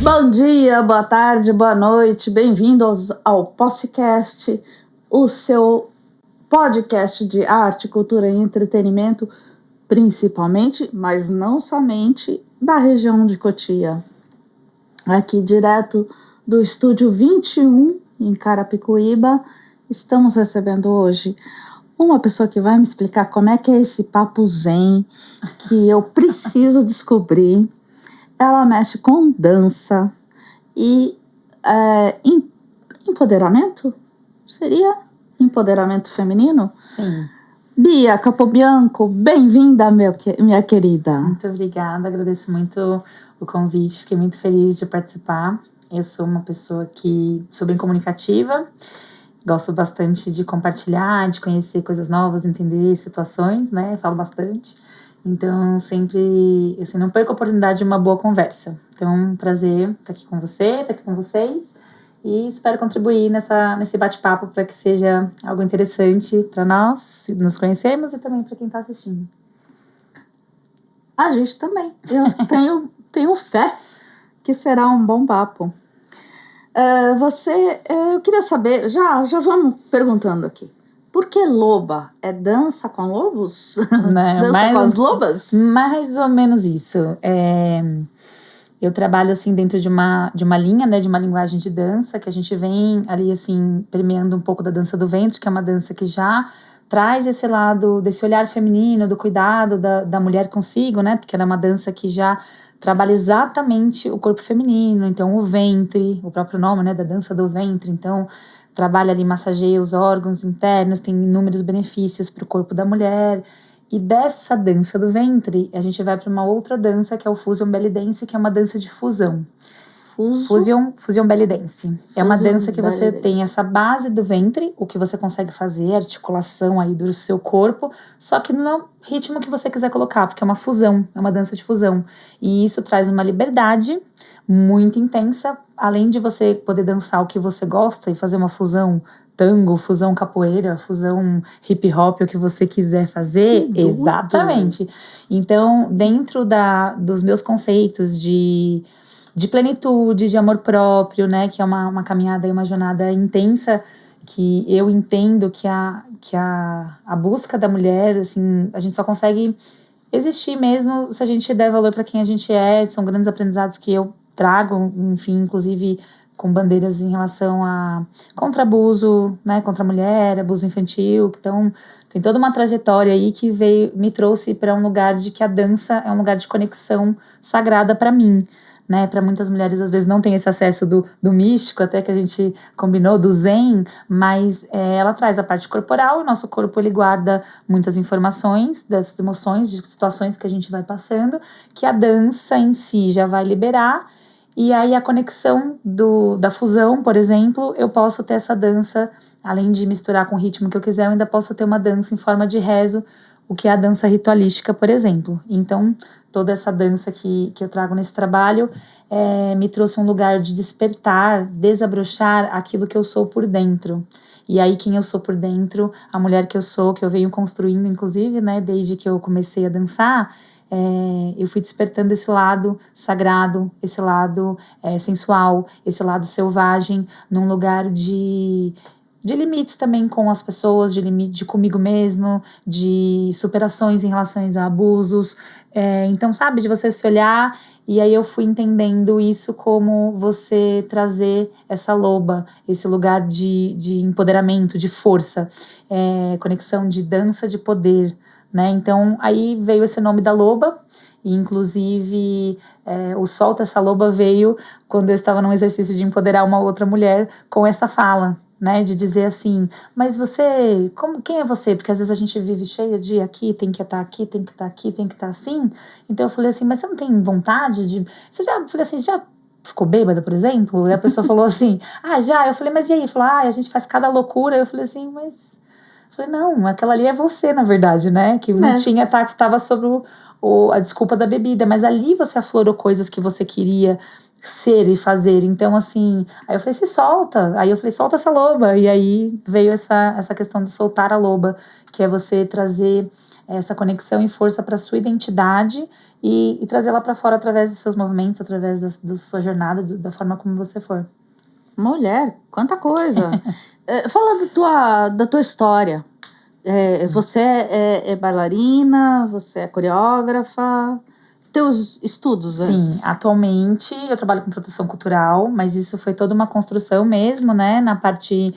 Bom dia, boa tarde, boa noite, bem-vindos ao Podcast, o seu podcast de arte, cultura e entretenimento, principalmente, mas não somente, da região de Cotia. Aqui direto do Estúdio 21, em Carapicuíba, estamos recebendo hoje uma pessoa que vai me explicar como é que é esse papo zen que eu preciso descobrir. Ela mexe com dança e empoderamento? Seria empoderamento feminino? Sim. Bia Capobianco, bem-vinda, minha querida. Muito obrigada, agradeço muito o convite, fiquei muito feliz de participar. Eu sou uma pessoa que sou bem comunicativa, gosto bastante de compartilhar, de conhecer coisas novas, entender situações, né? Falo bastante. Então, sempre, assim, não perco a oportunidade de uma boa conversa. Então, um prazer estar aqui com você, estar aqui com vocês. E espero contribuir nesse bate-papo para que seja algo interessante para nós, nos conhecermos e também para quem está assistindo. A gente também. Eu tenho fé que será um bom papo. Eu queria saber, já vamos perguntando aqui. Por que loba? É dança com lobos? Não, dança com as lobas? Mais ou menos isso. Eu trabalho assim dentro de uma linha, né, de uma linguagem de dança, que a gente vem ali assim permeando um pouco da dança do ventre, que é uma dança que já traz esse lado, desse olhar feminino, do cuidado da mulher consigo, né, porque ela é uma dança que já trabalha exatamente o corpo feminino, então o ventre, o próprio nome, né, da dança do ventre, então trabalha ali, massageia os órgãos internos, tem inúmeros benefícios para o corpo da mulher. E dessa dança do ventre, a gente vai para uma outra dança, que é o Fusion Belly Dance, que é uma dança de fusão. Fusion Belly Dance. É uma dança que você tem essa base do ventre, o que você consegue fazer, articulação aí do seu corpo, só que no ritmo que você quiser colocar, porque é uma fusão, é uma dança de fusão. E isso traz uma liberdade muito intensa, além de você poder dançar o que você gosta e fazer uma fusão tango, fusão capoeira, fusão hip hop, o que você quiser fazer. Exatamente. Então, dentro dos meus conceitos de plenitude, de amor próprio, né, que é uma caminhada e uma jornada intensa, que eu entendo que a busca da mulher, assim, a gente só consegue existir mesmo se a gente der valor para quem a gente é. São grandes aprendizados que eu trago, enfim, inclusive com bandeiras em relação contra abuso, né, contra a mulher, abuso infantil. Então, tem toda uma trajetória aí que me trouxe para um lugar de que a dança é um lugar de conexão sagrada para mim, né? Para muitas mulheres, às vezes, não tem esse acesso do místico, até que a gente combinou, do zen, mas ela traz a parte corporal, e o nosso corpo, ele guarda muitas informações das emoções, de situações que a gente vai passando, que a dança em si já vai liberar. E aí a conexão da fusão, por exemplo, eu posso ter essa dança, além de misturar com o ritmo que eu quiser, eu ainda posso ter uma dança em forma de rezo, o que é a dança ritualística, por exemplo. Então, toda essa dança que eu trago nesse trabalho me trouxe um lugar de despertar, desabrochar aquilo que eu sou por dentro. E aí, quem eu sou por dentro, a mulher que eu sou, que eu venho construindo, inclusive, né, desde que eu comecei a dançar, eu fui despertando esse lado sagrado, esse lado sensual, esse lado selvagem, num lugar de limites também com as pessoas, de limite comigo mesmo, de superações em relação a abusos. Então, sabe, de você se olhar, e aí eu fui entendendo isso como você trazer essa loba, esse lugar de empoderamento, de força, conexão de dança de poder, né? Então, aí veio esse nome da loba, e inclusive o Solta Essa Loba veio quando eu estava num exercício de empoderar uma outra mulher com essa fala, né, de dizer assim, mas você, quem é você? Porque às vezes a gente vive cheio de aqui, tem que estar aqui, tem que estar aqui, tem que estar assim. Então eu falei assim, mas você não tem vontade de... Falei assim, já ficou bêbada, por exemplo? E a pessoa falou assim, já. Eu falei, mas e aí? Falou, a gente faz cada loucura. Eu falei assim, mas... Falei, não, aquela ali é você, na verdade, né? Que não tinha, tava sobre a desculpa da bebida, mas ali você aflorou coisas que você queria ser e fazer. Então, assim, aí eu falei, se solta. Aí eu falei, solta essa loba. E aí veio essa questão de soltar a loba, que é você trazer essa conexão e força para sua identidade e trazê-la para fora através dos seus movimentos, através da sua jornada, da forma como você for. Mulher, quanta coisa! Fala da tua história. Você é bailarina, você é coreógrafa, teus estudos antes? Sim, atualmente eu trabalho com produção cultural, mas isso foi toda uma construção mesmo, né? Na parte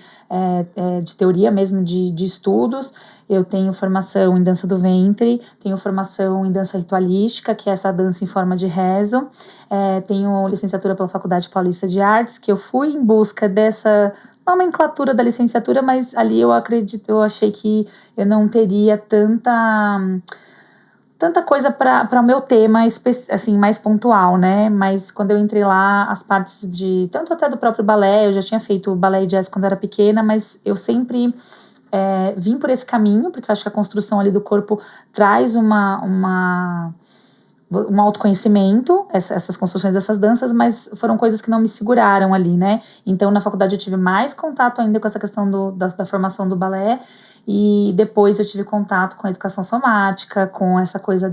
de teoria mesmo, de estudos. Eu tenho formação em dança do ventre, tenho formação em dança ritualística, que é essa dança em forma de rezo. Tenho licenciatura pela Faculdade Paulista de Artes, que eu fui em busca dessa nomenclatura da licenciatura, mas ali eu achei que eu não teria tanta coisa para o meu tema, assim, mais pontual, né? Mas quando eu entrei lá, as partes tanto até do próprio balé, eu já tinha feito balé e jazz quando eu era pequena, mas eu sempre vim por esse caminho, porque eu acho que a construção ali do corpo traz um autoconhecimento, essas construções dessas danças, mas foram coisas que não me seguraram ali, né? Então, na faculdade eu tive mais contato ainda com essa questão da formação do balé, e depois eu tive contato com a educação somática, com essa coisa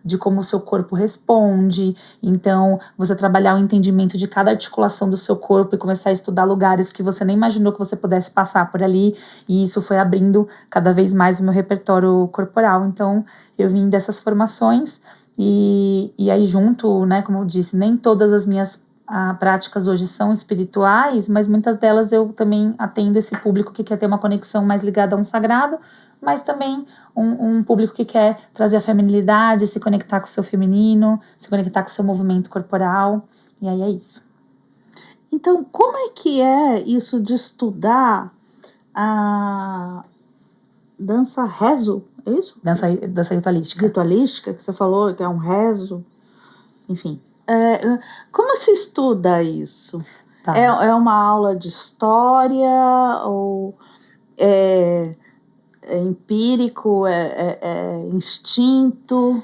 de como o seu corpo responde. Então, você trabalhar o entendimento de cada articulação do seu corpo e começar a estudar lugares que você nem imaginou que você pudesse passar por ali, e isso foi abrindo cada vez mais o meu repertório corporal. Então, eu vim dessas formações. E aí junto, né, como eu disse, nem todas as minhas práticas hoje são espirituais, mas muitas delas eu também atendo esse público que quer ter uma conexão mais ligada a um sagrado, mas também um público que quer trazer a feminilidade, se conectar com o seu feminino, se conectar com o seu movimento corporal, e aí é isso. Então, como é que é isso de estudar a dança rezo? É isso? Dança ritualística. Ritualística, que você falou que é um rezo. Enfim. Como se estuda isso? Tá. É uma aula de história? Ou é empírico? É instinto?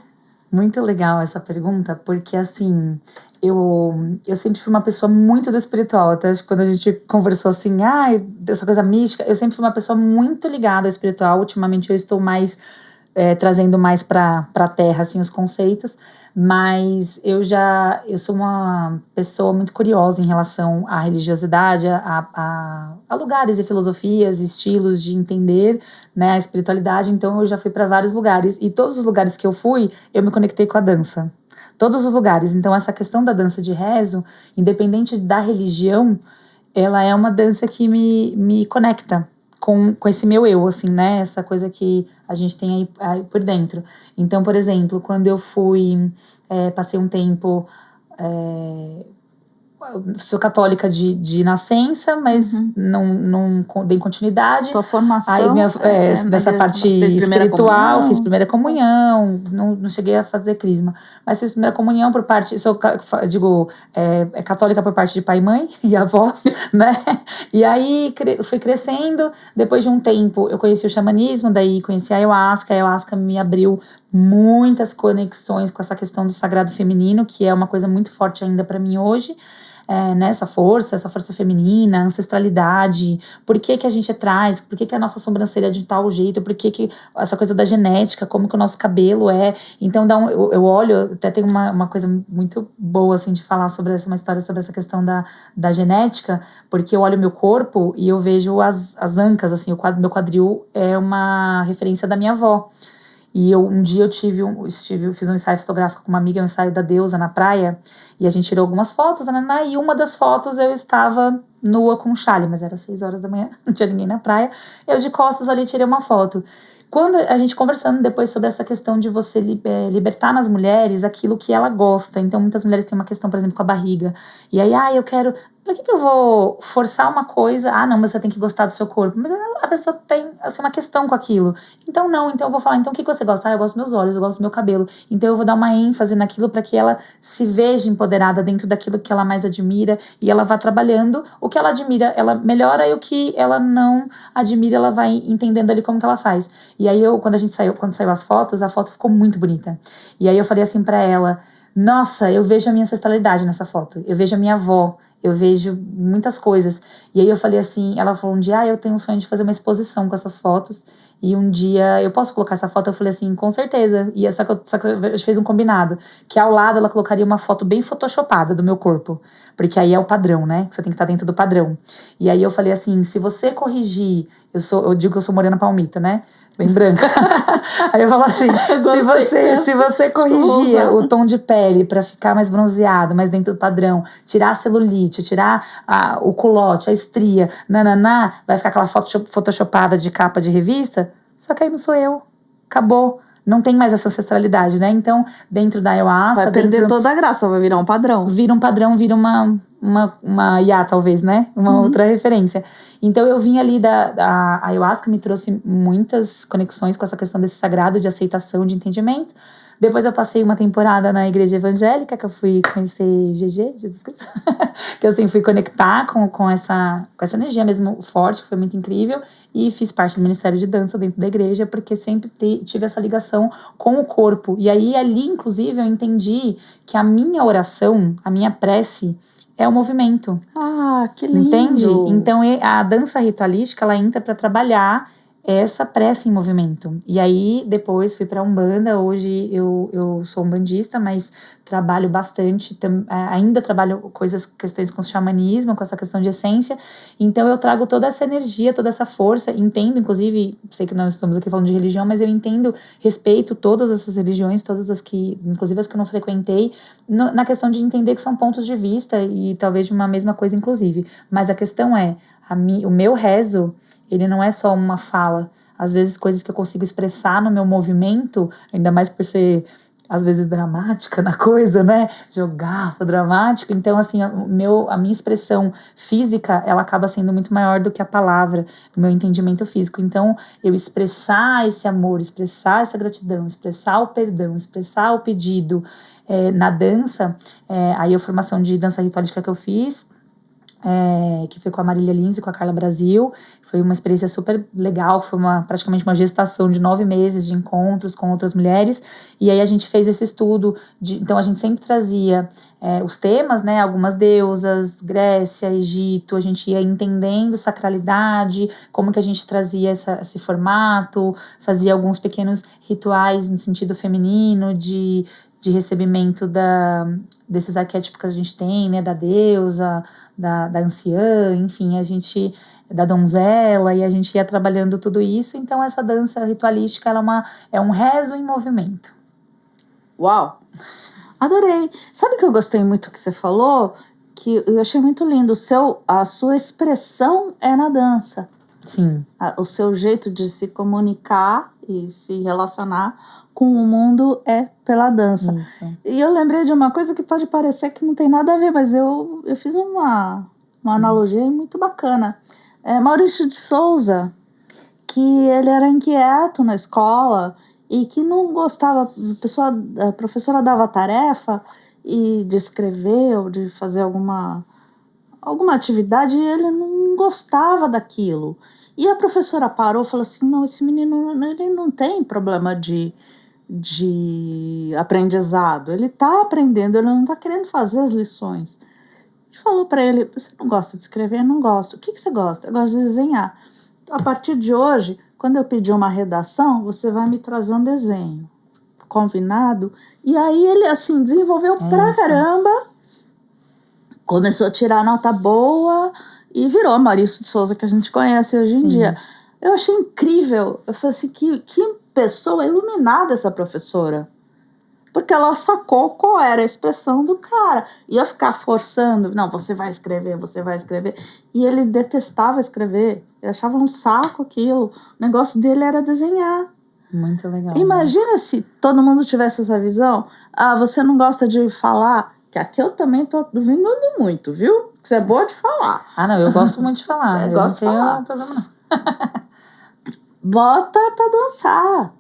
Muito legal essa pergunta, porque assim, eu sempre fui uma pessoa muito do espiritual. Até quando a gente conversou assim, dessa coisa mística, eu sempre fui uma pessoa muito ligada ao espiritual. Ultimamente eu estou mais trazendo mais para a terra assim, os conceitos, mas eu sou uma pessoa muito curiosa em relação à religiosidade, a lugares e filosofias, estilos de entender, né, a espiritualidade. Então eu já fui para vários lugares, e todos os lugares que eu fui, eu me conectei com a dança. Todos os lugares. Então essa questão da dança de rezo, independente da religião, ela é uma dança que me conecta com esse meu eu, assim, né? Essa coisa que a gente tem aí por dentro. Então, por exemplo, quando eu passei um tempo... sou católica de nascença, mas não dei continuidade. Tua formação? Aí nessa parte espiritual, fiz primeira comunhão, não cheguei a fazer crisma, mas fiz primeira comunhão por parte, católica por parte de pai e mãe e avós, né? E aí fui crescendo. Depois de um tempo eu conheci o xamanismo, daí conheci a ayahuasca me abriu muitas conexões com essa questão do sagrado feminino, que é uma coisa muito forte ainda para mim hoje. Né, essa força feminina, ancestralidade, por que a gente traz, por que a nossa sobrancelha é de tal jeito, por que essa coisa da genética, como que o nosso cabelo é. Então eu olho, até tem uma coisa muito boa assim de falar sobre uma história sobre essa questão da genética, porque eu olho meu corpo e eu vejo as ancas, assim, meu quadril é uma referência da minha avó. E um dia eu fiz um ensaio fotográfico com uma amiga, um ensaio da deusa na praia, e a gente tirou algumas fotos, e uma das fotos eu estava nua com um chale, mas era 6 horas da manhã, não tinha ninguém na praia, eu de costas ali tirei uma foto. Quando a gente conversando depois sobre essa questão de você libertar nas mulheres aquilo que ela gosta, então muitas mulheres têm uma questão, por exemplo, com a barriga, e aí, eu quero... Pra que eu vou forçar uma coisa? Não, mas você tem que gostar do seu corpo. Mas a pessoa tem, assim, uma questão com aquilo. Então eu vou falar, então o que você gosta? Eu gosto dos meus olhos, eu gosto do meu cabelo. Então eu vou dar uma ênfase naquilo para que ela se veja empoderada dentro daquilo que ela mais admira, e ela vá trabalhando o que ela admira, ela melhora, e o que ela não admira, ela vai entendendo ali como que ela faz. E aí quando saiu as fotos, a foto ficou muito bonita. E aí eu falei assim para ela: nossa, eu vejo a minha ancestralidade nessa foto. Eu vejo a minha avó. Eu vejo muitas coisas. E aí eu falei assim, ela falou um dia, eu tenho um sonho de fazer uma exposição com essas fotos. E um dia, eu posso colocar essa foto? Eu falei assim, com certeza. E só que a gente fez um combinado. Que ao lado ela colocaria uma foto bem photoshopada do meu corpo. Porque aí é o padrão, né? Que você tem que estar dentro do padrão. E aí eu falei assim, se você corrigir... Eu digo que eu sou morena palmito, né? Bem branca. Aí eu falo assim, se você corrigir o tom de pele pra ficar mais bronzeado, mais dentro do padrão, tirar a celulite, tirar o culote, a estria, vai ficar aquela foto photoshopada de capa de revista. Só que aí não sou eu. Acabou. Não tem mais essa ancestralidade, né? Então, dentro da ayahuasca... Vai perder toda a graça, vai virar um padrão. Vira um padrão, vira uma IA, talvez, né? Uma outra referência. Então, eu vim ali da ayahuasca, me trouxe muitas conexões com essa questão desse sagrado, de aceitação, de entendimento. Depois eu passei uma temporada na igreja evangélica, que eu fui conhecer Jesus Cristo. Que eu assim, fui conectar com essa energia mesmo forte, que foi muito incrível. E fiz parte do Ministério de Dança dentro da igreja, porque sempre tive essa ligação com o corpo. E aí, ali, inclusive, eu entendi que a minha oração, a minha prece, é o movimento. Ah, que lindo! Entende? Então, a dança ritualística, ela entra para trabalhar essa prece em movimento. E aí, depois fui pra Umbanda. Hoje eu sou umbandista, mas trabalho bastante, ainda trabalho questões com xamanismo, com essa questão de essência. Então eu trago toda essa energia, toda essa força, entendo, inclusive, sei que nós estamos aqui falando de religião, mas eu entendo, respeito todas essas religiões, todas as que, inclusive as que eu não frequentei, na questão de entender que são pontos de vista e talvez de uma mesma coisa, inclusive. Mas a questão é, o meu rezo, ele não é só uma fala. Às vezes, coisas que eu consigo expressar no meu movimento, ainda mais por ser, às vezes, dramática na coisa, né? Jogar dramático. Então, assim, a minha expressão física, ela acaba sendo muito maior do que a palavra, o meu entendimento físico. Então, eu expressar esse amor, expressar essa gratidão, expressar o perdão, expressar o pedido na dança, aí a formação de dança ritualística que eu fiz, que foi com a Marília Lins e com a Carla Brasil. Foi uma experiência super legal, foi praticamente uma gestação de 9 meses de encontros com outras mulheres, e aí a gente fez esse estudo, então a gente sempre trazia os temas, né, algumas deusas, Grécia, Egito, a gente ia entendendo sacralidade, como que a gente trazia esse formato, fazia alguns pequenos rituais no sentido feminino, de recebimento desses arquétipos que a gente tem, né, da deusa, da anciã, enfim, da donzela, e a gente ia trabalhando tudo isso. Então essa dança ritualística, ela é um rezo em movimento. Uau! Adorei! Sabe que eu gostei muito que você falou? Que eu achei muito lindo, a sua expressão é na dança. Sim. O seu jeito de se comunicar e se relacionar com o mundo é pela dança. Isso. E eu lembrei de uma coisa que pode parecer que não tem nada a ver, mas eu fiz uma analogia muito bacana. Maurício de Souza, que ele era inquieto na escola e que não gostava, a professora dava tarefa de escrever ou de fazer alguma atividade e ele não gostava daquilo. E a professora parou e falou assim, não, esse menino ele não tem problema de aprendizado, ele está aprendendo, ele não está querendo fazer as lições. E falou para ele, você não gosta de escrever? Não gosto. O que você gosta? Eu gosto de desenhar. A partir de hoje, quando eu pedir uma redação, você vai me trazer um desenho. Combinado? E aí ele, assim, desenvolveu pra caramba, começou a tirar nota boa e virou Maurício de Souza, que a gente conhece hoje em dia. Eu achei incrível. Eu falei assim, que pessoa iluminada essa professora. Porque ela sacou qual era a expressão do cara. Ia ficar forçando, não, você vai escrever. E ele detestava escrever. Eu achava um saco aquilo. O negócio dele era desenhar. Muito legal. Imagina, né? Se todo mundo tivesse essa visão. Você não gosta de falar? Que aqui eu também tô duvidando muito, viu? Você é boa de falar. Não, eu gosto muito de falar. Você gosta de falar. Não tenho problema, não. Bota pra dançar.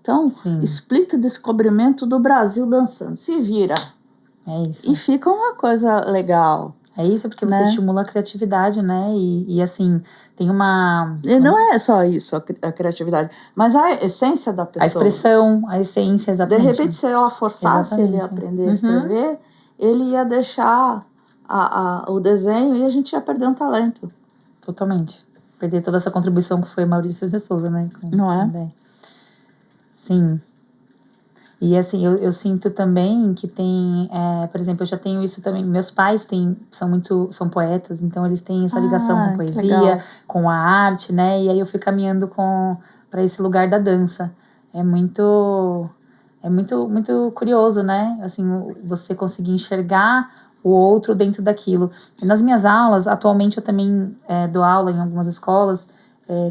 Então, explica o descobrimento do Brasil dançando. Se vira. É isso. E fica uma coisa legal. É isso, porque você estimula a criatividade, né? E assim, tem uma... E não é só isso, a criatividade, mas a essência da pessoa. A expressão, a essência, exatamente. De repente, se ela forçasse ele a aprender a escrever, ele ia deixar o desenho e a gente ia perder um talento. Totalmente. Perder toda essa contribuição que foi Maurício de Souza, né? Não é? Sim. E assim, eu sinto também que tem, por exemplo, eu já tenho isso também, meus pais são poetas, então eles têm essa ligação com poesia, com a arte, né? E aí eu fui caminhando para esse lugar da dança. É muito curioso, né? Assim, você conseguir enxergar o outro dentro daquilo. E nas minhas aulas, atualmente eu também dou aula em algumas escolas,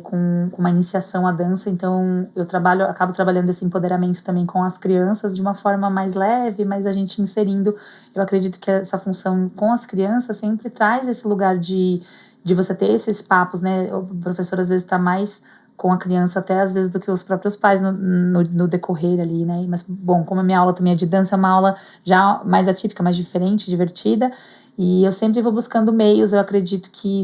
com uma iniciação à dança, então eu acabo trabalhando esse empoderamento também com as crianças de uma forma mais leve, mas a gente inserindo, eu acredito que essa função com as crianças sempre traz esse lugar de você ter esses papos, né? O professor às vezes está mais com a criança até às vezes do que os próprios pais no decorrer ali, né? Mas, bom, como a minha aula também é de dança, é uma aula já mais atípica, mais diferente, divertida, e eu sempre vou buscando meios. Eu acredito que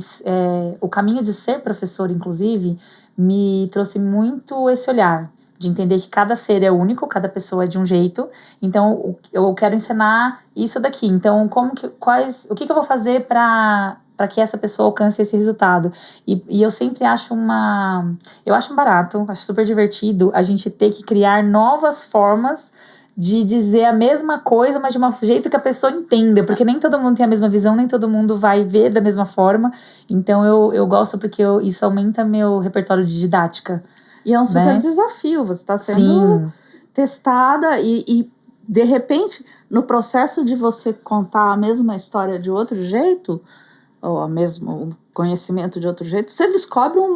o caminho de ser professor, inclusive, me trouxe muito esse olhar de entender que cada ser é único, cada pessoa é de um jeito. Então, eu quero ensinar isso daqui. Então, o que eu vou fazer para que essa pessoa alcance esse resultado? E eu sempre acho eu acho barato, acho super divertido a gente ter que criar novas formas de dizer a mesma coisa, mas de um jeito que a pessoa entenda, porque nem todo mundo tem a mesma visão, nem todo mundo vai ver da mesma forma. Então eu gosto porque isso aumenta meu repertório de didática. E é um super desafio, você está sendo testada e de repente, no processo de você contar a mesma história de outro jeito, ou o conhecimento de outro jeito, você descobre um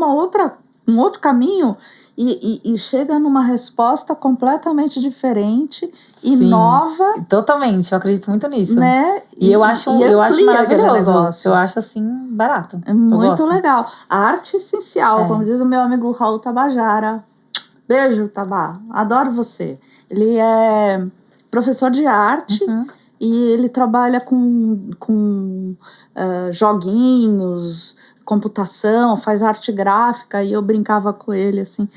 outro caminho e chega numa resposta completamente diferente e nova. Totalmente, eu acredito muito nisso. Né? E eu acho maravilhoso. Eu acho assim, barato. É muito legal. A arte é essencial, como diz o meu amigo Raul Tabajara. Beijo, Tabá. Adoro você. Ele é professor de arte. E ele trabalha com joguinhos, computação, faz arte gráfica. E eu brincava com ele assim: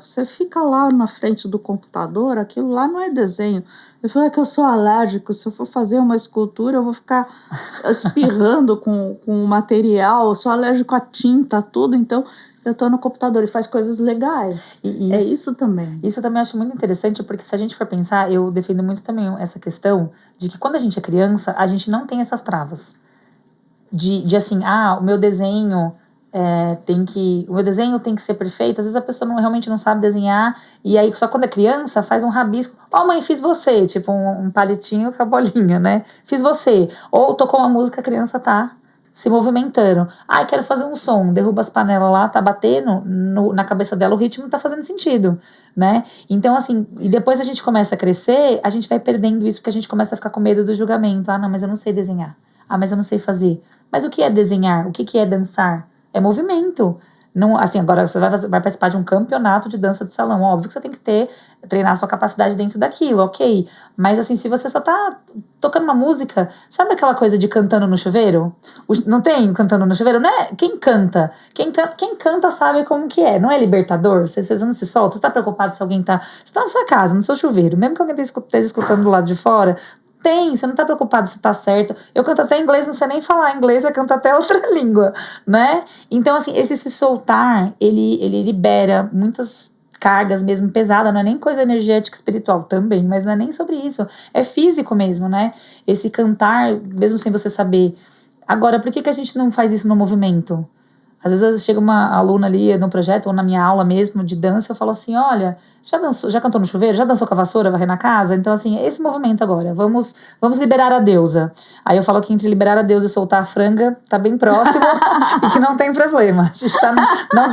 você fica lá na frente do computador, aquilo lá não é desenho. Ele falou: que eu sou alérgico, se eu for fazer uma escultura eu vou ficar espirrando com o material, eu sou alérgico à tinta, tudo, então eu tô no computador e faz coisas legais. É isso também. Isso também eu acho muito interessante, porque se a gente for pensar, eu defendo muito também essa questão de que quando a gente é criança, a gente não tem essas travas. De assim, o meu desenho o meu desenho tem que ser perfeito. Às vezes a pessoa realmente não sabe desenhar, e aí só quando é criança faz um rabisco. Mãe, fiz você, tipo um palitinho com a bolinha, né? Fiz você. Ou tocou uma música, a criança tá se movimentando. Quero fazer um som, derruba as panelas lá, tá batendo na cabeça dela, o ritmo não tá fazendo sentido, né? Então, assim, e depois a gente começa a crescer, a gente vai perdendo isso, porque a gente começa a ficar com medo do julgamento. Não, mas eu não sei desenhar. Mas eu não sei fazer. Mas o que é desenhar? O que é dançar? É movimento. Não, assim, agora você vai participar de um campeonato de dança de salão. Óbvio que você tem que treinar a sua capacidade dentro daquilo, ok. Mas assim, se você só tá tocando uma música, sabe aquela coisa de cantando no chuveiro? Não tem cantando no chuveiro? Não é? Quem canta? Quem canta sabe como que é. Não é libertador? Você não se solta? Você tá preocupado se alguém tá... Você tá na sua casa, no seu chuveiro. Mesmo que alguém esteja escutando do lado de fora... Você não tá preocupado se tá certo. Eu canto até inglês, não sei nem falar inglês, eu canto até outra língua, né? Então, assim, esse se soltar, ele libera muitas cargas mesmo pesadas, não é nem coisa energética espiritual também, mas não é nem sobre isso, é físico mesmo, né? Esse cantar, mesmo sem você saber. Agora, por que a gente não faz isso no movimento? Às vezes chega uma aluna ali no projeto, ou na minha aula mesmo de dança, eu falo assim: olha, já cantou no chuveiro? Já dançou com a vassoura, varrer na casa? Então, assim, esse movimento agora, vamos liberar a deusa. Aí eu falo que entre liberar a deusa e soltar a franga, tá bem próximo e que não tem problema. A gente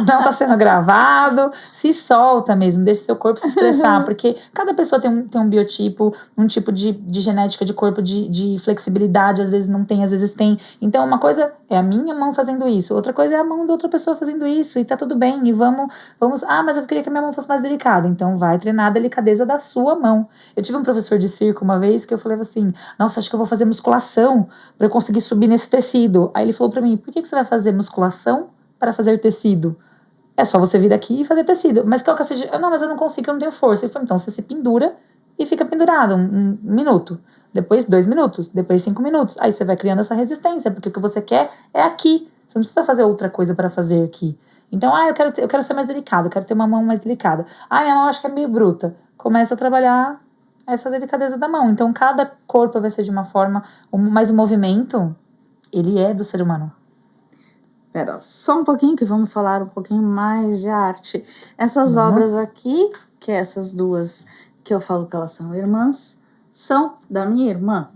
não tá sendo gravado, se solta mesmo, deixa seu corpo se expressar, porque cada pessoa tem um biotipo, um tipo de genética de corpo, de flexibilidade, às vezes não tem, às vezes tem. Então, uma coisa é a minha mão fazendo isso, outra coisa é a mão da outra pessoa fazendo isso, e tá tudo bem, e vamos, mas eu queria que a minha mão fosse mais delicada, então vai treinar a delicadeza da sua mão. Eu tive um professor de circo uma vez que eu falei assim: nossa, acho que eu vou fazer musculação pra eu conseguir subir nesse tecido. Aí ele falou pra mim: por que você vai fazer musculação para fazer tecido? É só você vir aqui e fazer tecido. Mas qual que é não, mas eu não consigo, eu não tenho força. Ele falou: então você se pendura e fica pendurado um minuto. depois 2 minutos, depois 5 minutos. Aí você vai criando essa resistência, porque o que você quer é aqui. Você não precisa fazer outra coisa para fazer aqui. Então, eu quero ser mais delicada, eu quero ter uma mão mais delicada. Minha mão acho que é meio bruta. Começa a trabalhar essa delicadeza da mão. Então, cada corpo vai ser de uma forma, mas o movimento, ele é do ser humano. Pera, só um pouquinho que vamos falar um pouquinho mais de arte. Essas obras aqui, que é essas duas que eu falo que elas são irmãs, são da minha irmã,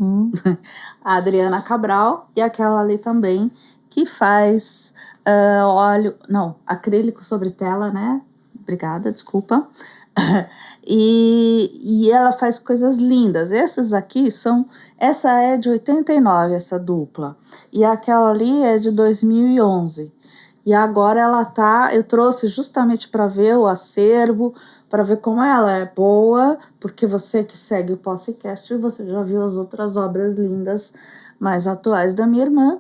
a Adriana Cabral, e aquela ali também, que faz acrílico sobre tela, né? Obrigada, desculpa. E ela faz coisas lindas. Essas aqui essa é de 89, essa dupla. E aquela ali é de 2011. E agora eu trouxe justamente para ver o acervo, para ver como ela é boa, porque você que segue o podcast, você já viu as outras obras lindas, mais atuais da minha irmã.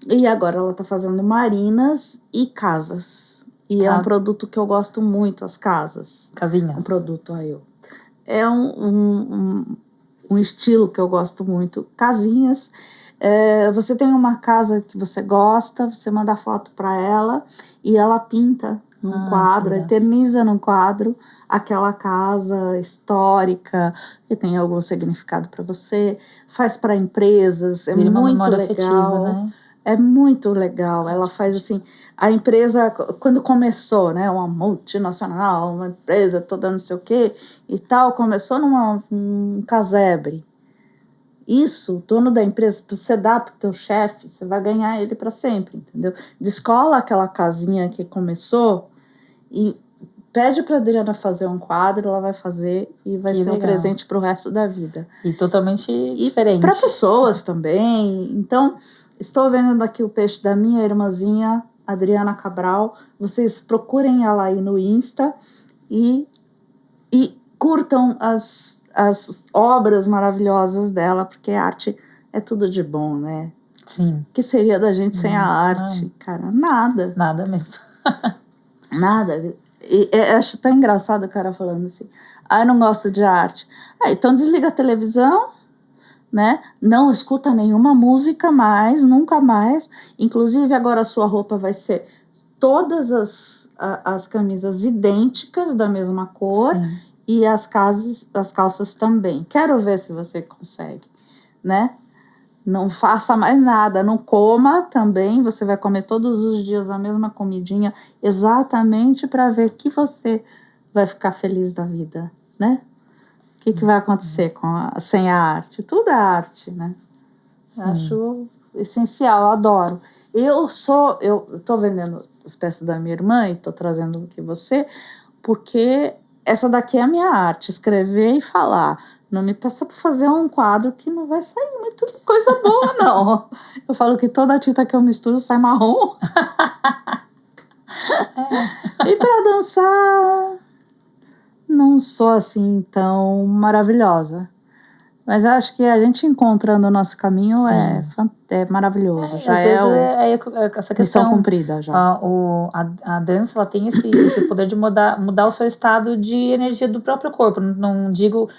E agora ela está fazendo marinas e casas. E é um produto que eu gosto muito, as casas. Casinhas. Um produto é um estilo que eu gosto muito. Casinhas. Você tem uma casa que você gosta, você manda foto para ela e ela pinta num quadro, eterniza num quadro aquela casa histórica que tem algum significado para você. Faz para empresas, é muito legal. Afetiva, né? É muito legal. Ela faz assim, a empresa, quando começou, né, uma multinacional, uma empresa toda não sei o quê e tal, começou num casebre. Isso, o dono da empresa, você dá para o teu chefe, você vai ganhar ele para sempre, entendeu? Descola aquela casinha que começou e pede para a Adriana fazer um quadro, ela vai fazer e vai ser um presente para o resto da vida. E totalmente diferente. Para pessoas também. Então, estou vendo aqui o peixe da minha irmãzinha, Adriana Cabral. Vocês procurem ela aí no Insta e curtam as obras maravilhosas dela, porque a arte é tudo de bom, né? Sim. O que seria da gente sem a arte? Cara, nada. Nada mesmo. Nada. Acho tão engraçado o cara falando assim, eu não gosto de arte. Então desliga a televisão, né? Não escuta nenhuma música mais, nunca mais. Inclusive agora a sua roupa vai ser todas as camisas idênticas, da mesma cor. Sim. E as calças também. Quero ver se você consegue, né? Não faça mais nada, não coma também. Você vai comer todos os dias a mesma comidinha, exatamente para ver que você vai ficar feliz da vida, né? O que vai acontecer sem a arte? Tudo é arte, né? Acho essencial, eu adoro. Eu tô vendendo as peças da minha irmã e tô trazendo aqui você, porque essa daqui é a minha arte, escrever e falar. Não me peça para fazer um quadro que não vai sair muito coisa boa, não. Eu falo que toda a tinta que eu misturo sai marrom. E para dançar, não sou assim tão maravilhosa. Mas acho que a gente encontrando o nosso caminho é maravilhoso. Já é essa questão missão cumprida. Já. A dança ela tem esse poder de mudar o seu estado de energia do próprio corpo. Não digo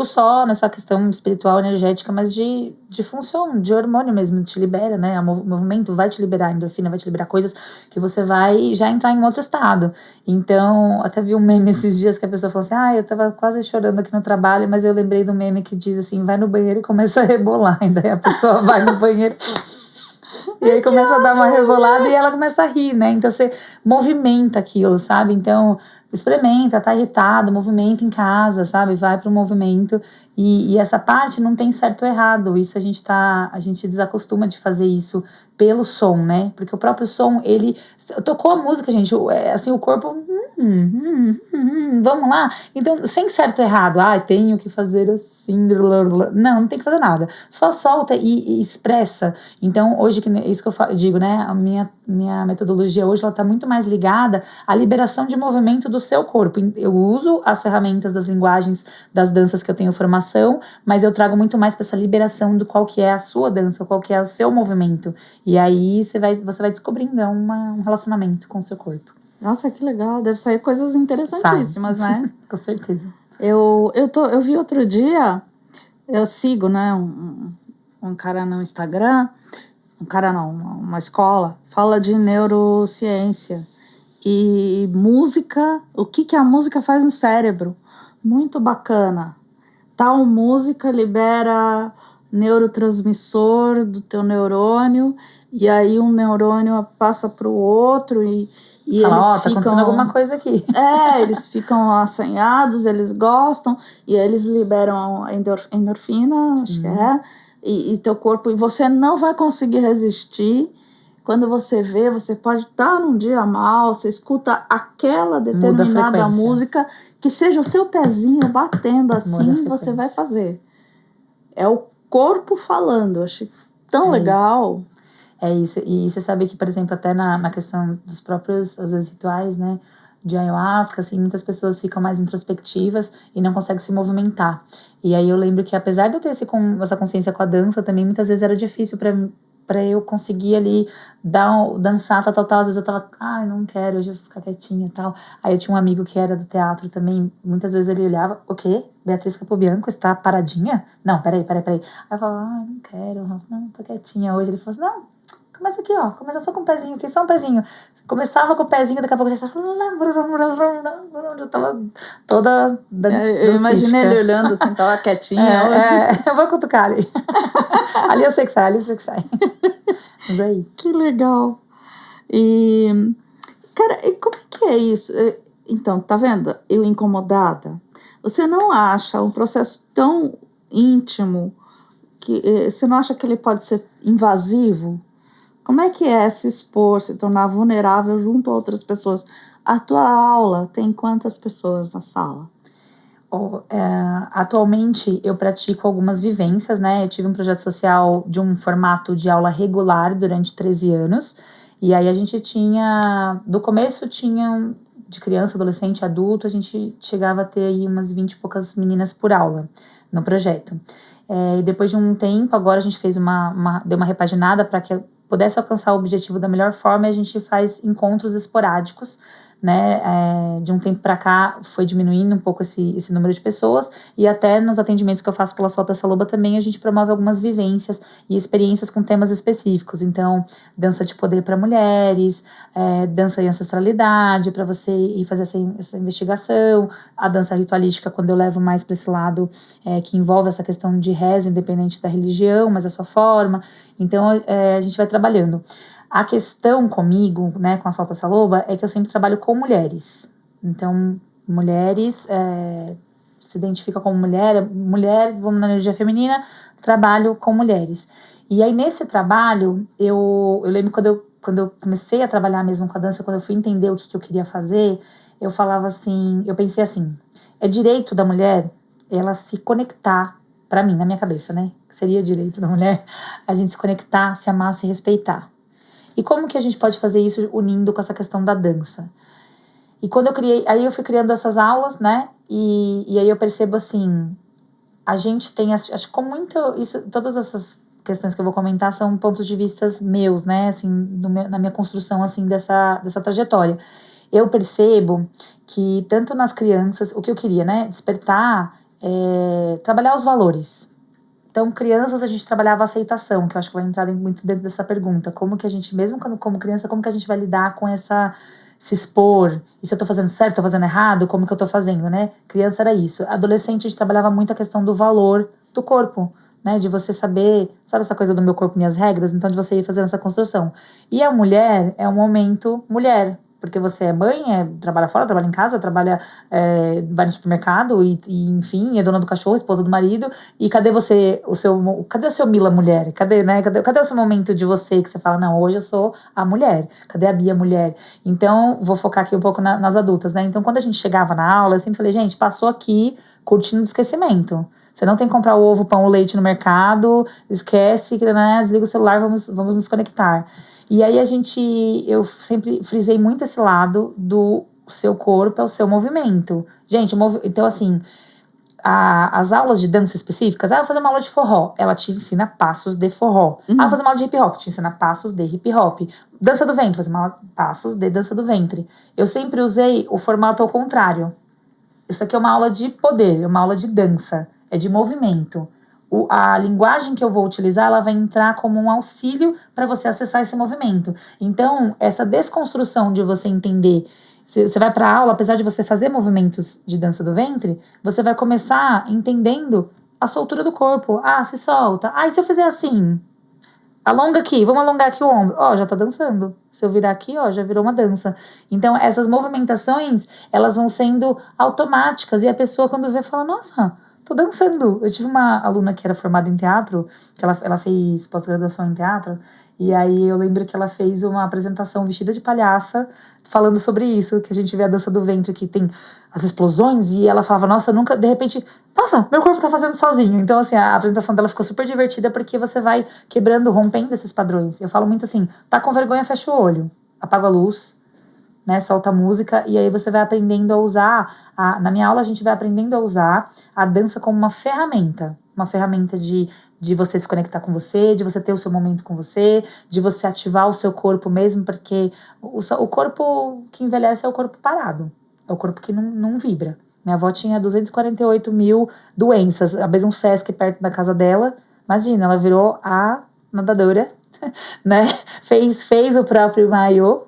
só nessa questão espiritual, energética, mas de função, de hormônio mesmo. Te libera, né? O movimento vai te liberar, a endorfina vai te liberar coisas que você vai já entrar em outro estado. Então, até vi um meme esses dias que a pessoa falou assim, eu tava quase chorando aqui no trabalho, mas eu lembrei do meme que diz assim, vai no banheiro e começa a rebolar. E daí a pessoa vai no banheiro e aí começa a dar uma rebolada e ela começa a rir, né? Então você movimenta aquilo, sabe? Então experimenta, tá irritado, movimenta em casa, sabe? Vai pro movimento. E essa parte não tem certo ou errado. Isso a gente desacostuma de fazer isso pelo som, né? Porque o próprio som, ele tocou a música, gente, assim, o corpo vamos lá. Então, sem certo ou errado, tenho que fazer assim, não tem que fazer nada, só solta e expressa. Então, hoje, isso que eu digo, né, a minha metodologia hoje, ela tá muito mais ligada à liberação de movimento do seu corpo. Eu uso as ferramentas das linguagens das danças que eu tenho formação, mas eu trago muito mais para essa liberação do qual que é a sua dança, qual que é o seu movimento. E aí você vai descobrindo um relacionamento com o seu corpo. Nossa, que legal. Deve sair coisas interessantíssimas, né? Com certeza. Eu vi outro dia Eu sigo, né, um cara no Instagram, um cara não, uma escola, fala de neurociência e música, o que a música faz no cérebro. Muito bacana. Tal música libera neurotransmissor do teu neurônio, e aí um neurônio passa para o outro e Fala, eles tá acontecendo alguma coisa aqui. eles ficam assanhados, eles gostam, e eles liberam a endorfina, acho que e teu corpo, e você não vai conseguir resistir. Quando você vê, você pode estar num dia mal, você escuta aquela determinada música, que seja o seu pezinho batendo assim, você vai fazer. É o corpo falando, eu achei tão legal. É isso, e você sabe que, por exemplo, até na questão dos próprios, às vezes, rituais, né, de ayahuasca, assim, muitas pessoas ficam mais introspectivas e não conseguem se movimentar. E aí eu lembro que, apesar de eu ter essa consciência com a dança, também muitas vezes era difícil pra eu conseguir ali dançar, tal. Às vezes eu tava, não quero, hoje eu vou ficar quietinha e tal. Aí eu tinha um amigo que era do teatro também, muitas vezes ele olhava, o quê? Beatriz Capobianco está paradinha? Não, peraí. Aí eu falava, não quero, não, tô quietinha hoje. Ele falou assim, não, começa aqui, ó, começa só com o pezinho aqui, só um pezinho. Começava com o pezinho, daqui a pouco já estava... Eu tava toda eu imaginei ele olhando assim, tava quietinha hoje. Eu vou cutucar ali. Ali eu sei que sai. Mas é isso. Que legal. E, cara, e como é que é isso? Então, tá vendo? Eu incomodada. Você não acha um processo tão íntimo, que você não acha que ele pode ser invasivo? Como é que é se expor, se tornar vulnerável junto a outras pessoas? A tua aula tem quantas pessoas na sala? Atualmente eu pratico algumas vivências, né? Eu tive um projeto social de um formato de aula regular durante 13 anos. E aí a gente tinha, do começo tinha de criança, adolescente, adulto, a gente chegava a ter aí umas 20 e poucas meninas por aula no projeto. E depois de um tempo, agora a gente fez deu uma repaginada para que pudesse alcançar o objetivo da melhor forma, e a gente faz encontros esporádicos, né? De um tempo para cá foi diminuindo um pouco esse número de pessoas, e até nos atendimentos que eu faço pela Solta essa Loba também a gente promove algumas vivências e experiências com temas específicos. Então, dança de poder para mulheres, dança e ancestralidade, para você ir fazer essa investigação, a dança ritualística, quando eu levo mais para esse lado, que envolve essa questão de rezo, independente da religião, mas a sua forma. Então, a gente vai trabalhando. A questão comigo, né, com a Solta essa Loba, é que eu sempre trabalho com mulheres. Então, mulheres se identificam como mulher, vamos na energia feminina, trabalho com mulheres. E aí, nesse trabalho, eu lembro quando eu comecei a trabalhar mesmo com a dança, quando eu fui entender o que eu queria fazer, eu falava assim, eu pensei assim, é direito da mulher ela se conectar, pra mim, na minha cabeça, né, que seria direito da mulher, a gente se conectar, se amar, se respeitar. E como que a gente pode fazer isso unindo com essa questão da dança? E quando aí eu fui criando essas aulas, né? E aí eu percebo assim, a gente tem, acho que com muito, todas essas questões que eu vou comentar são pontos de vista meus, né? Assim, na minha construção, assim, dessa trajetória. Eu percebo que tanto nas crianças, o que eu queria, né? Despertar, trabalhar os valores. Então, crianças, a gente trabalhava a aceitação, que eu acho que vai entrar muito dentro dessa pergunta. Como que a gente, mesmo como criança, como que a gente vai lidar com se expor? E se eu tô fazendo certo, tô fazendo errado? Como que eu tô fazendo, né? Criança era isso. Adolescente, a gente trabalhava muito a questão do valor do corpo, né? De você saber, sabe essa coisa do meu corpo, minhas regras? Então, de você ir fazendo essa construção. E a mulher é um momento mulher. Porque você é mãe, trabalha fora, trabalha em casa, vai no supermercado e, enfim, é dona do cachorro, esposa do marido. E cadê você, cadê o seu Mila mulher? Cadê o seu momento de você que você fala, não, hoje eu sou a mulher. Cadê a Bia mulher? Então, vou focar aqui um pouco nas adultas, né? Então, quando a gente chegava na aula, eu sempre falei, gente, passou aqui curtindo do esquecimento. Você não tem que comprar o ovo, pão, o leite no mercado, esquece, né? Desliga o celular, vamos nos conectar. E aí eu sempre frisei muito esse lado do seu corpo é o seu movimento. Gente, então assim, as aulas de dança específicas, vou fazer uma aula de forró, ela te ensina passos de forró. Vou fazer uma aula de hip hop, te ensina passos de hip hop. Dança do ventre, fazer uma aula passos de dança do ventre. Eu sempre usei o formato ao contrário. Isso aqui é uma aula de poder, é uma aula de dança, é de movimento. a linguagem que eu vou utilizar, ela vai entrar como um auxílio para você acessar esse movimento. Então, essa desconstrução de você entender, você vai para aula, apesar de você fazer movimentos de dança do ventre, você vai começar entendendo a soltura do corpo. Ah, se solta. Ah, e se eu fizer assim? Alonga aqui, vamos alongar aqui o ombro. Ó, já tá dançando. Se eu virar aqui, ó, já virou uma dança. Então, essas movimentações, elas vão sendo automáticas. E a pessoa, quando vê, fala, nossa, tô dançando. Eu tive uma aluna que era formada em teatro, que ela fez pós-graduação em teatro. E aí eu lembro que ela fez uma apresentação vestida de palhaça, falando sobre isso, que a gente vê a dança do ventre, que tem as explosões, e ela falava, nossa, nunca, de repente, nossa, meu corpo tá fazendo sozinho. Então, assim, a apresentação dela ficou super divertida, porque você vai quebrando, rompendo esses padrões. Eu falo muito assim, tá com vergonha, fecha o olho, apaga a luz, né, solta a música, e aí você vai aprendendo a usar, na minha aula a gente vai aprendendo a usar a dança como uma ferramenta de você se conectar com você, de você ter o seu momento com você, de você ativar o seu corpo mesmo, porque o corpo que envelhece é o corpo parado, é o corpo que não vibra. Minha avó tinha 248 mil doenças, abriu um Sesc perto da casa dela, imagina, ela virou a nadadora, né, fez o próprio maiô.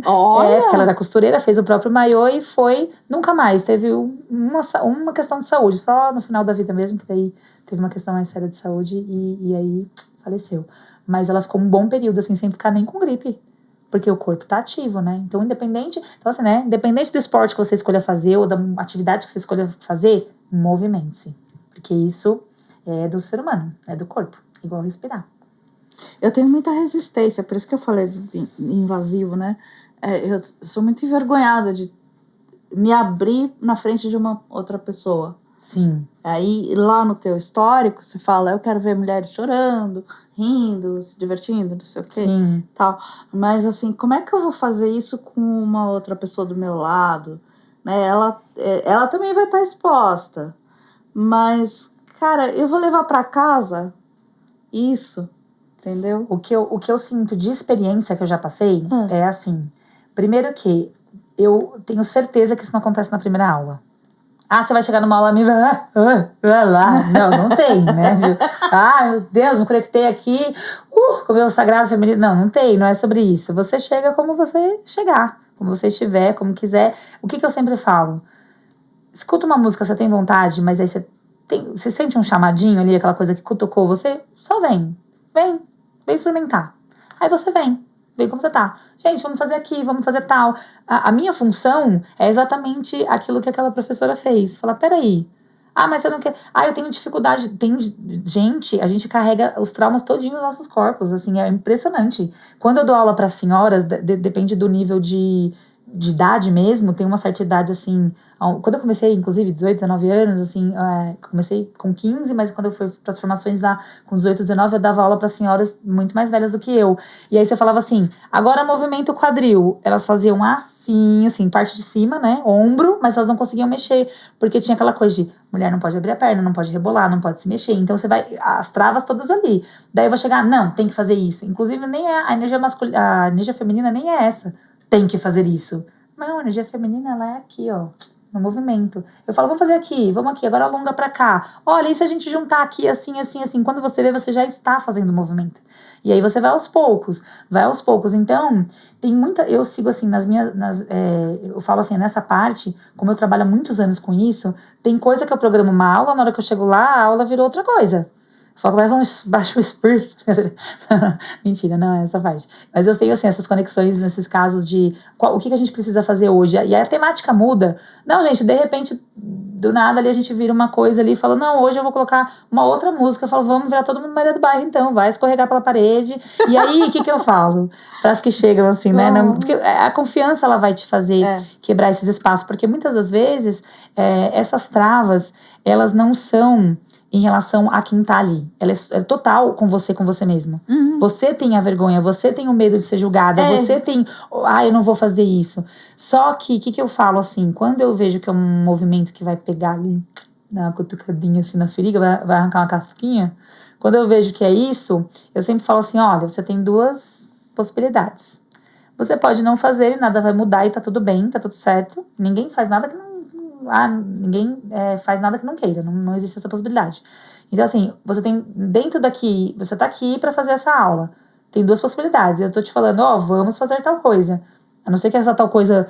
Olha! Porque ela era costureira, fez o próprio maiô e foi, nunca mais, teve uma questão de saúde, só no final da vida mesmo, que daí teve uma questão mais séria de saúde e aí faleceu. Mas ela ficou um bom período, assim, sem ficar nem com gripe, porque o corpo tá ativo, né? Então, independente do esporte que você escolha fazer ou da atividade que você escolha fazer, movimente-se, porque isso é do ser humano, é do corpo, igual respirar. Eu tenho muita resistência, por isso que eu falei de invasivo, né? Eu sou muito envergonhada de me abrir na frente de uma outra pessoa. Sim. Aí, lá no teu histórico, você fala, eu quero ver mulheres chorando, rindo, se divertindo, não sei o quê. Sim. Tal. Mas, assim, como é que eu vou fazer isso com uma outra pessoa do meu lado? Né? Ela também vai estar exposta. Mas, cara, eu vou levar pra casa isso, entendeu? O que eu sinto de experiência que eu já passei é assim. Primeiro que eu tenho certeza que isso não acontece na primeira aula. Ah, você vai chegar numa aula minha lá. Não tem, né? Meu Deus, me conectei aqui com o meu sagrado feminino. Não tem, não é sobre isso. Você chega como você chegar, como você estiver, como quiser. O que eu sempre falo? Escuta uma música, você tem vontade, mas aí você sente um chamadinho ali, aquela coisa que cutucou você, só vem experimentar. Aí você vem como você tá. Gente, vamos fazer aqui, vamos fazer tal. A minha função é exatamente aquilo que aquela professora fez. Falar, peraí. Mas você não quer... eu tenho dificuldade. A gente carrega os traumas todinhos nos nossos corpos, assim, é impressionante. Quando eu dou aula para senhoras, depende do nível de idade mesmo, tem uma certa idade, assim... Quando eu comecei, inclusive, 18, 19 anos, assim, comecei com 15, mas quando eu fui para as formações lá com 18, 19, eu dava aula para senhoras muito mais velhas do que eu. E aí você falava assim, agora movimento quadril. Elas faziam assim, parte de cima, né, ombro, mas elas não conseguiam mexer, porque tinha aquela coisa de mulher não pode abrir a perna, não pode rebolar, não pode se mexer. Então você vai, as travas todas ali. Daí eu vou chegar, não, tem que fazer isso. Inclusive, nem é a energia masculina, a energia feminina nem é essa. Tem que fazer isso. Não, a energia feminina, ela é aqui, ó, no movimento. Eu falo, vamos fazer aqui, vamos aqui, agora alonga pra cá. Olha, e se a gente juntar aqui assim, assim, assim? Quando você vê, você já está fazendo o movimento. E aí você vai aos poucos. Então, tem muita... Eu sigo assim, eu falo assim, nessa parte, como eu trabalho há muitos anos com isso, tem coisa que eu programo uma aula, na hora que eu chego lá, a aula virou outra coisa. Fala que vai baixo o espírito. Mentira, não é essa parte. Mas eu tenho, assim, essas conexões nesses casos de o que a gente precisa fazer hoje. E aí a temática muda. Não, gente, de repente, do nada ali a gente vira uma coisa ali e fala, não, hoje eu vou colocar uma outra música. Eu falo, vamos virar todo mundo Maria do Bairro, então. Vai escorregar pela parede. E aí, o que eu falo? Para as que chegam assim, né? Porque a confiança, ela vai te fazer quebrar esses espaços. Porque muitas das vezes, essas travas, elas não são... em relação a quem tá ali. Ela é total com você mesmo. Uhum. Você tem a vergonha, você tem o medo de ser julgada, você tem... eu não vou fazer isso. Só que, o que eu falo, assim, quando eu vejo que é um movimento que vai pegar ali, dar uma cutucadinha assim na ferida, vai arrancar uma casquinha, quando eu vejo que é isso, eu sempre falo assim, olha, você tem duas possibilidades. Você pode não fazer e nada vai mudar e tá tudo bem, tá tudo certo. Ninguém faz nada que ninguém faz nada que não queira, não existe essa possibilidade. Então, assim, você tem dentro daqui, você tá aqui para fazer essa aula. Tem duas possibilidades. Eu tô te falando, vamos fazer tal coisa. A não ser que essa tal coisa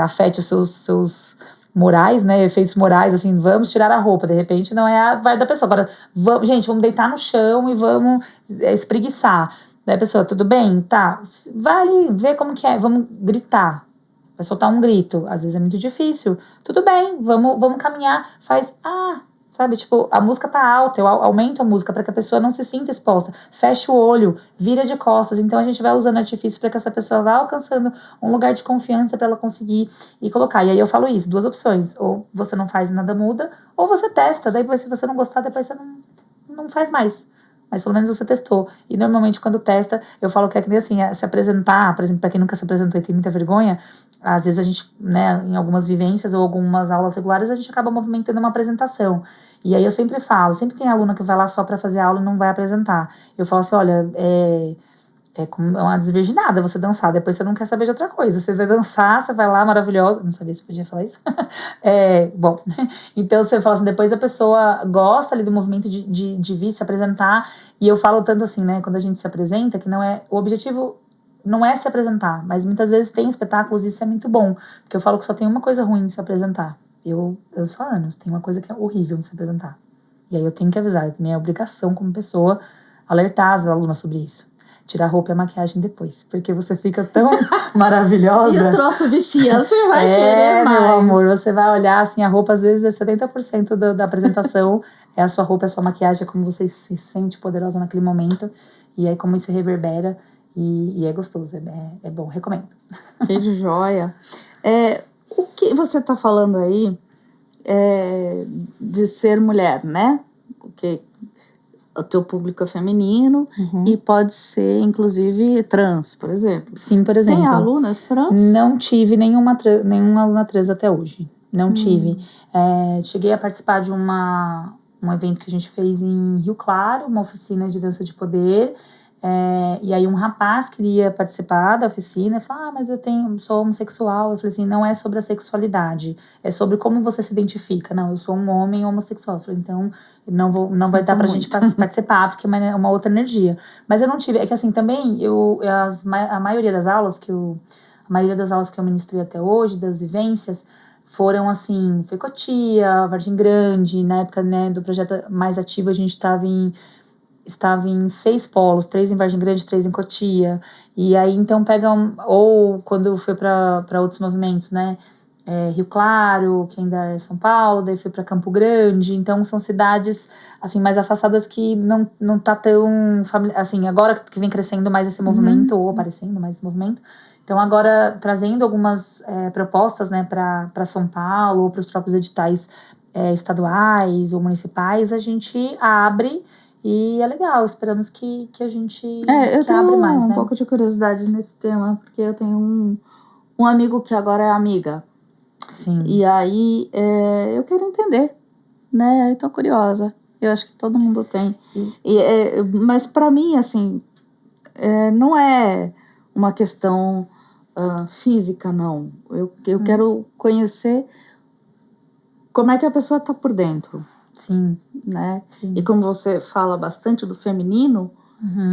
afete os seus morais, né? Efeitos morais, assim, vamos tirar a roupa. De repente, não é a vibe da pessoa. Agora, vamos deitar no chão e vamos espreguiçar. Daí a pessoa, tudo bem? Tá. Vai ali, vê como que é. Vamos gritar. Vai soltar um grito. Às vezes é muito difícil. Tudo bem, vamos caminhar. Faz, sabe, tipo, a música tá alta, eu aumento a música para que a pessoa não se sinta exposta. Fecha o olho, vira de costas. Então a gente vai usando artifício para que essa pessoa vá alcançando um lugar de confiança para ela conseguir e colocar. E aí eu falo isso, duas opções. Ou você não faz e nada muda, ou você testa. Daí depois, se você não gostar, depois você não faz mais. Mas pelo menos você testou. E normalmente quando testa, eu falo que é que nem assim, se apresentar, por exemplo, para quem nunca se apresentou e tem muita vergonha, às vezes a gente, né, em algumas vivências ou algumas aulas regulares, a gente acaba movimentando uma apresentação. E aí eu sempre falo, sempre tem aluna que vai lá só para fazer aula e não vai apresentar. Eu falo assim, olha, é uma desvirginada você dançar, depois você não quer saber de outra coisa. Você vai dançar, você vai lá, maravilhosa. Não sabia se podia falar isso. Bom, então você fala assim, depois a pessoa gosta ali do movimento de vir se apresentar. E eu falo tanto assim, né, quando a gente se apresenta, que o objetivo não é se apresentar, mas muitas vezes tem espetáculos e isso é muito bom. Porque eu falo que só tem uma coisa ruim em se apresentar. Eu só há anos, tem uma coisa que é horrível em se apresentar. E aí eu tenho que avisar, é minha obrigação como pessoa alertar as alunas sobre isso. Tirar a roupa e a maquiagem depois. Porque você fica tão maravilhosa. E o troço vicia, você vai querer mais. Meu amor, você vai olhar assim, a roupa às vezes é 70% da apresentação. É a sua roupa, é a sua maquiagem, é como você se sente poderosa naquele momento. E aí como isso reverbera. E é gostoso, é bom, recomendo. Que de joia. O que você tá falando aí de ser mulher, né? Porque o teu público é feminino e pode ser, inclusive, trans, por exemplo. Sim, por exemplo. Tem alunas trans? Não tive nenhuma aluna trans até hoje. Não tive. Cheguei a participar de um evento que a gente fez em Rio Claro, uma oficina de dança de poder. E aí um rapaz queria participar da oficina e falou, mas sou homossexual. Eu falei assim, não é sobre a sexualidade, é sobre como você se identifica. Não, eu sou um homem homossexual. Eu falei, então não vai dar pra gente participar, porque é uma outra energia. Mas eu não tive, é que assim, também a maioria das aulas que eu ministrei até hoje, das vivências, foram assim, foi Cotia, Vargem Grande, na época, né, do projeto mais ativo, a gente estava em 6 polos, 3 em Vargem Grande, 3 em Cotia. E aí, então, ou quando foi para outros movimentos, né? Rio Claro, que ainda é São Paulo, daí foi para Campo Grande. Então, são cidades, assim, mais afastadas que não tá tão... Assim, agora que vem crescendo mais esse movimento, ou aparecendo mais esse movimento. Então, agora, trazendo algumas propostas, né, para São Paulo, ou para os próprios editais estaduais ou municipais, a gente abre... E é legal, esperamos que a gente eu tenho mais, um né? pouco de curiosidade nesse tema, porque eu tenho um amigo que agora é amiga. Sim. E aí eu quero entender, né? Eu tô curiosa. Eu acho que todo mundo tem. Mas para mim, assim, não é uma questão física, não. Eu quero conhecer como é que a pessoa tá por dentro. Sim. Né? Sim. E como você fala bastante do feminino,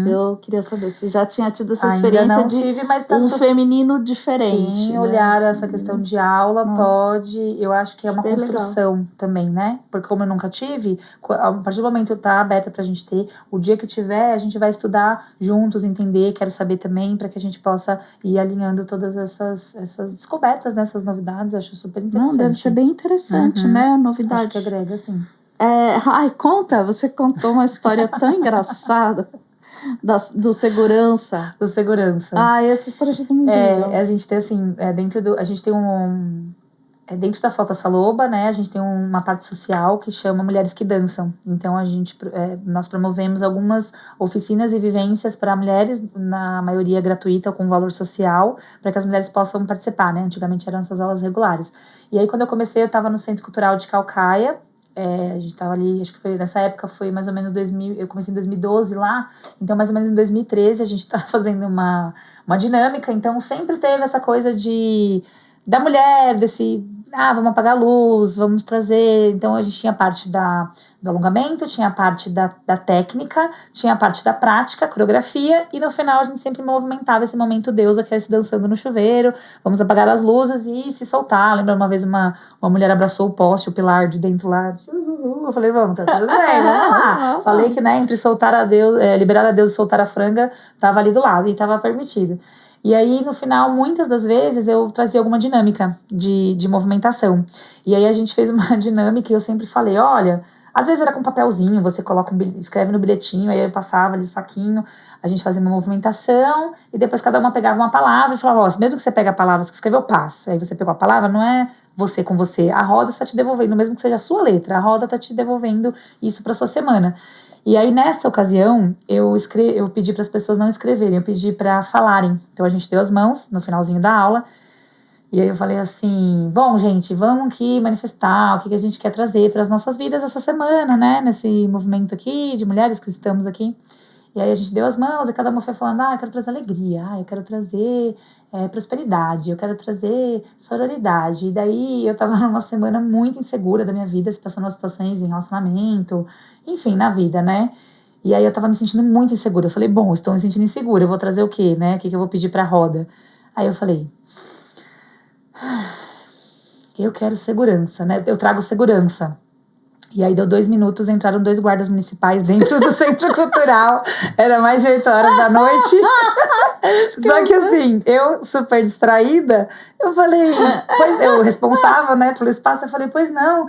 eu queria saber se já tinha tido essa experiência não tive, mas tá feminino diferente. Quem né? olhar essa questão de aula pode, eu acho que é uma construção legal. Também, né? Porque como eu nunca tive, a partir do momento que tá aberta pra gente ter, o dia que tiver, a gente vai estudar juntos, entender, quero saber também, para que a gente possa ir alinhando todas essas descobertas, né? Essas novidades, acho super interessante. Não, deve ser bem interessante, né? A novidade. Acho que agrega, sim. Você contou uma história tão engraçada do segurança. Do segurança. Essa história já tá muito legal. A gente tem assim, a gente tem dentro da Solta Saloba, né, a gente tem uma parte social que chama Mulheres que Dançam. Então, nós promovemos algumas oficinas e vivências para mulheres, na maioria gratuita, com valor social, para que as mulheres possam participar, né? Antigamente eram essas aulas regulares. E aí, quando eu comecei, eu estava no Centro Cultural de Caucaia. A gente estava ali, acho que foi nessa época, foi mais ou menos 2000, eu comecei em 2012 lá, então mais ou menos em 2013 a gente estava fazendo uma dinâmica, então sempre teve essa coisa da mulher, vamos apagar a luz, vamos trazer... Então, a gente tinha a parte do alongamento, tinha a parte da técnica, tinha a parte da prática, coreografia, e no final a gente sempre movimentava esse momento deusa, que era se dançando no chuveiro, vamos apagar as luzes e se soltar. Lembra uma vez uma mulher abraçou o poste, o pilar de dentro lá, eu falei, vamos, tá tudo bem, vamos lá. Falei que, né, entre soltar a Deus, liberar a Deus e soltar a franga, tava ali do lado e tava permitido. E aí, no final, muitas das vezes, eu trazia alguma dinâmica de movimentação. E aí, a gente fez uma dinâmica e eu sempre falei, olha... Às vezes era com papelzinho, você escreve no bilhetinho, aí eu passava ali o saquinho, a gente fazia uma movimentação, e depois cada uma pegava uma palavra e falava, mesmo que você pega a palavra, você escreveu, passa. Aí você pegou a palavra, não é você com você, a roda está te devolvendo, mesmo que seja a sua letra, a roda está te devolvendo isso para sua semana. E aí, nessa ocasião, eu pedi para as pessoas não escreverem, eu pedi para falarem. Então, a gente deu as mãos no finalzinho da aula. E aí eu falei assim, bom, gente, vamos aqui manifestar o que a gente quer trazer para as nossas vidas essa semana, né? Nesse movimento aqui de mulheres que estamos aqui. E aí a gente deu as mãos e cada uma foi falando, eu quero trazer alegria, eu quero trazer prosperidade, eu quero trazer sororidade. E daí eu tava numa semana muito insegura da minha vida, passando situações em relacionamento, enfim, na vida, né? E aí eu tava me sentindo muito insegura. Eu falei, bom, estou me sentindo insegura, eu vou trazer o quê, né? O que eu vou pedir pra roda? Aí eu falei... Eu quero segurança, né? Eu trago segurança. E aí deu 2 minutos, entraram 2 guardas municipais dentro do centro cultural. Era mais de 8 horas da noite. Só que assim, eu super distraída, eu falei, eu responsável, né, pelo espaço, eu falei, pois não.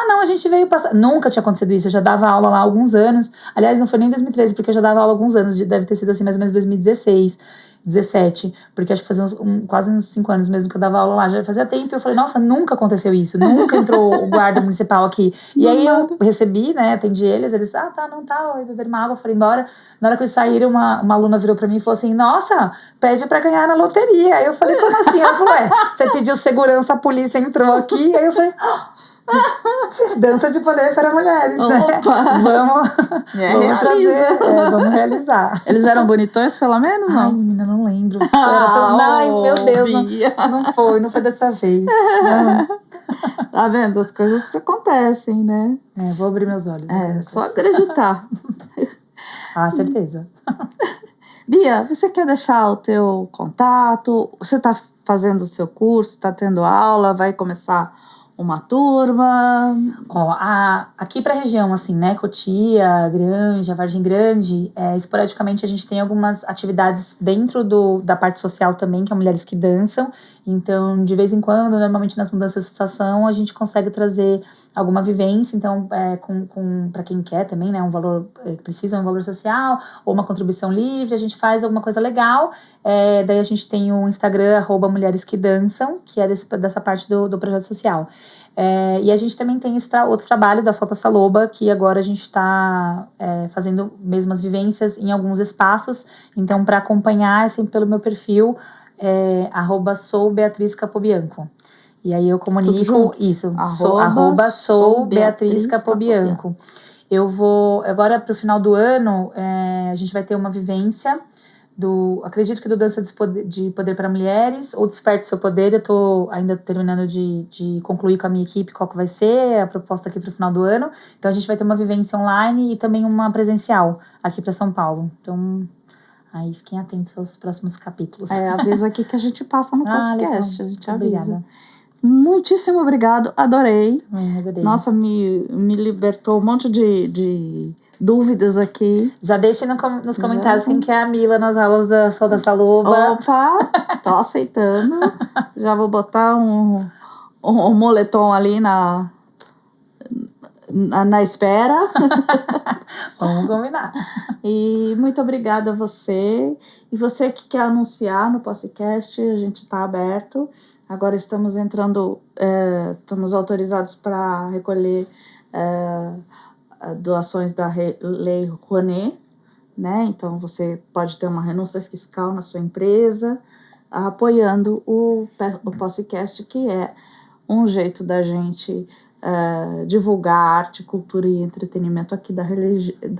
Não, a gente veio passar. Nunca tinha acontecido isso, eu já dava aula lá há alguns anos. Aliás, não foi nem 2013, porque eu já dava aula há alguns anos, deve ter sido assim mais ou menos 2016. 17, porque acho que fazia quase uns 5 anos mesmo que eu dava aula lá, já fazia tempo, e eu falei, nossa, nunca aconteceu isso, nunca entrou o guarda municipal aqui. E aí eu recebi, né, atendi eles não tá, eu beber uma água, eu falei, embora. Na hora que eles saíram, uma aluna virou pra mim e falou assim, nossa, pede pra ganhar na loteria. Aí eu falei, como assim? Ela falou, você pediu segurança, a polícia entrou aqui. Aí eu falei, dança de poder para mulheres, né? Vamos trazer, vamos realizar. Eles eram bonitões, pelo menos, não? Ai, menina, não lembro. Ai, meu Deus, não foi dessa vez. Não. Tá vendo? As coisas acontecem, né? Vou abrir meus olhos. Só acreditar. Certeza. Bia, você quer deixar o teu contato? Você tá fazendo o seu curso, tá tendo aula, vai começar uma turma? Aqui pra região, assim, né, Cotia, Granja, Vargem Grande, esporadicamente a gente tem algumas atividades dentro da parte social também, que é Mulheres que Dançam. Então, de vez em quando, normalmente nas mudanças de estação, a gente consegue trazer alguma vivência, então, para quem quer também, né, um valor, que precisa, um valor social, ou uma contribuição livre, a gente faz alguma coisa legal. Daí a gente tem o Instagram, @Mulheres que Dançam, que é dessa parte do projeto social. E a gente também tem esse outro trabalho da Solta Saloba, que agora a gente está fazendo mesmo as vivências em alguns espaços. Então, para acompanhar, é sempre pelo meu perfil, @souBeatrizCapobianco. E aí eu comunico isso, @souBeatrizCapobianco. Eu vou, agora para o final do ano, a gente vai ter uma vivência acredito que do Dança de Poder para Mulheres, ou Desperte Seu Poder. Eu estou ainda terminando de concluir com a minha equipe qual que vai ser a proposta aqui para o final do ano. Então a gente vai ter uma vivência online e também uma presencial aqui para São Paulo. Então, aí fiquem atentos aos próximos capítulos. Avisa aqui que a gente passa no podcast, a gente avisa. Obrigada. Muitíssimo obrigado, adorei. Adorei. Nossa, me libertou um monte de dúvidas aqui. Já deixe nos comentários quem quer a Mila nas aulas da Solta Saloba. Opa, tô aceitando. Já vou botar um moletom ali na espera. Vamos combinar. E muito obrigada a você. E você que quer anunciar no podcast, a gente está aberto. Agora estamos estamos autorizados para recolher doações da Lei Rouanet, né? Então você pode ter uma renúncia fiscal na sua empresa, apoiando o podcast, que é um jeito da gente divulgar arte, cultura e entretenimento aqui da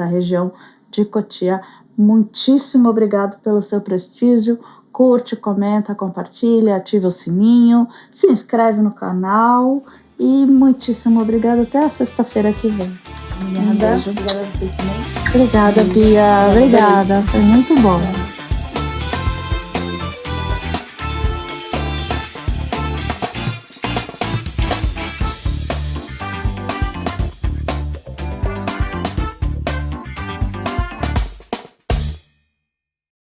região de Cotia. Muitíssimo obrigado pelo seu prestígio curte, comenta, compartilha, ativa o sininho, se inscreve no canal e muitíssimo obrigada. Até a sexta-feira que vem. Obrigada. Obrigada a vocês também. Obrigada, Bia. Obrigada. Foi muito bom.